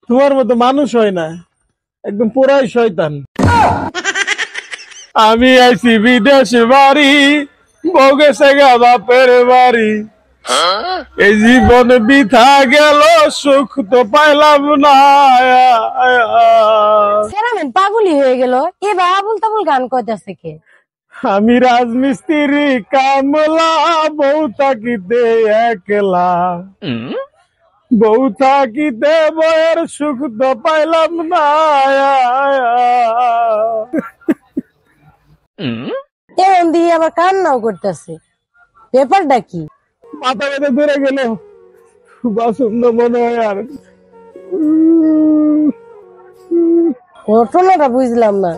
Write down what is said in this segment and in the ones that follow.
তোমার মতো মানুষ হয় না, একদম পুরাই শয়তান। আমি আইছি বিদেশ বাড়ি, বউকে সেগা বাপের বাড়ি। এই জীবন বিথা গেল, সুখ তো পাইলাম না। চেয়ারম্যান পাগলি হয়ে গেল, এবার আবুল তাবুল গান কইতাছে কে? আমি রাজমিস্ত্রি কামলা, বউ থাকিতে একলা। বউ থাকিতে বয়ের সুখ তো পাইলাম না। এমন দিয়ে আবার কান্নাও করতেছে, ব্যাপারটা কি? মাথা ব্যথা ধরে গেল, বাসুন মনে হয় আর। ঘটনাটা বুঝলাম না।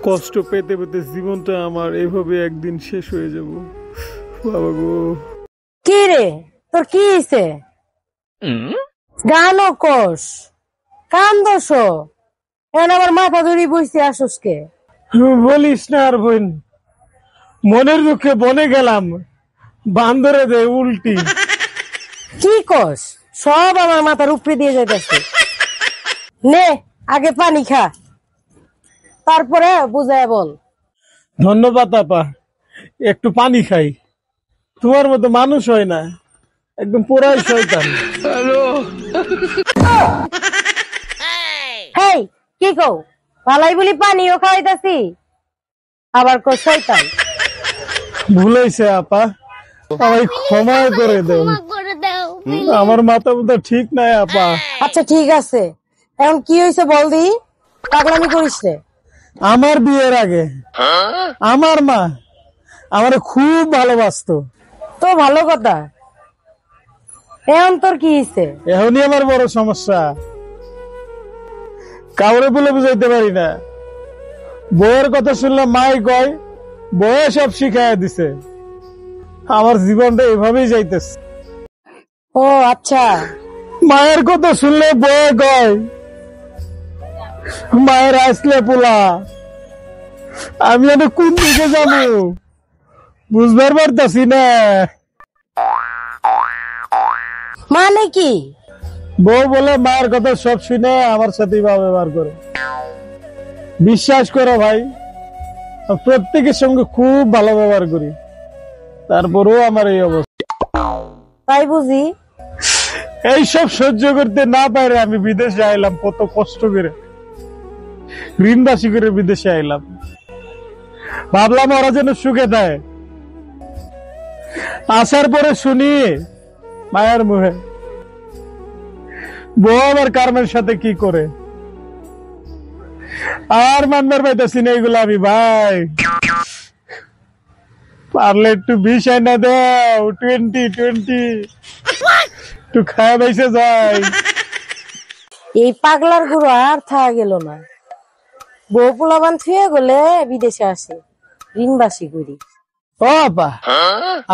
কষ্ট পেতে পেতে জীবনটা আমার এভাবে একদিন শেষ হয়ে যাব। বাবা গো। কি রে, তোর কি হইছে? গানও কস, কান্দস, এখন আবার মাথা ধরি বসে আসস কে? বলিস না আর বোন, মনের দুঃখে বনে গেলাম, বান্দরে দে উল্টি। কি কস? সব আমার মাথার উপরে দিয়ে যাইতেছে। নে আগে পানি খা, তারপরে বুঝায় বল। ধন্যবাদ আপা, একটু পানি খাই। তোমার মতো মানুষ হয় না, একদম পুরাই শয়তান। হেই, কি কও? ভালাই বলি পানিও খাওয়াইতাছি, আবার কো শয়তান। ভুল হয়েছে আপা, আমায় ক্ষমা করে দেও। আমার মাথা মুথা ঠিক নাই আপা। আচ্ছা ঠিক আছে, এখন কি হয়েছে বল দি, পাগলামি করিস রে। আমার বিয়ের আগে আমার মা আমারে খুব ভালোবাসতো। তো ভালো কথা, এখন তোর কি হয়েছে? এখনই আমার বড় সমস্যা, কাউরে বলে বুঝাইতে পারি না। বউয়ের কথা শুনলাম মাই কয়, বউয়ে সব শিখাইয়া দিছে। আমার জীবনটা এভাবেই যাইতেছে। ও আচ্ছা। মায়ের কথা শুনলে বউয়ে কয়, মায়ের আসলে পোলা। আমি আমি কোন দিকে যাবো বুঝবার পারতাছি না। মানে কি? বউ বলে মায়ের কথা সব শুনে আমার সাথে ব্যবহার করে। বিশ্বাস করো ভাই, প্রত্যেকের সঙ্গে খুব ভালো ব্যবহার করি, তারপরেও আমার এই অবস্থা। তাই বুঝি? এইসব সহ্য করতে না পারে আমি বিদেশে আইলাম, কত কষ্ট করে ঋণবাসী করে বিদেশে আইলাম। ভাবলাম ওরা যেন সুখে দেয়। আসার পরে শুনি মায়ের মুখে বউ আমার কার্মের সাথে কি করে। আর মানবার পাইতেছি না এগুলো আমি। ভাই পারলে একটু 20 আইনা দাও, 20 একটু খায় বেসে যাই। এই পাগলার গুরু আর থাকা গেল না, বউ পোলাবান থুয়ে গেলে বিদেশে আসে, ঋণবাসী করি। ও আপা,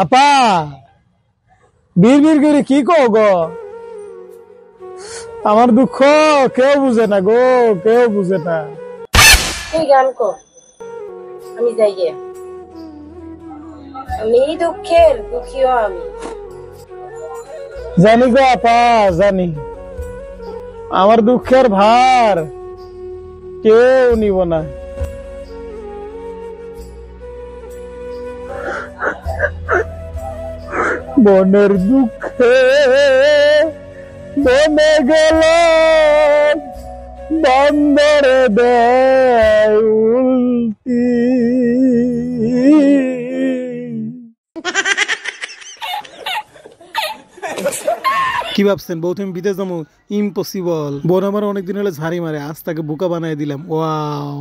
আপা বীর করে কি কো গো? আমার দুঃখ কেউ বুঝে না গো, কেউ বুঝে না। তুই গান কর, আমি যাই গে। আমি দুঃখের দুঃখীও আমি। জানি গো আপা, জানি আমার দুঃখের ভার কেউ নিব না। বনের দুঃখে বনে গেল, বন্দরে দেয় উল্টি। কি ভাবছেন বউ তুমি বিদেশ যাবো? ইম্পসিবল। বোন আমার অনেকদিন হলে ঝাড়ি মারে, আজ তাকে বোকা বানাই দিলাম। ওয়াও।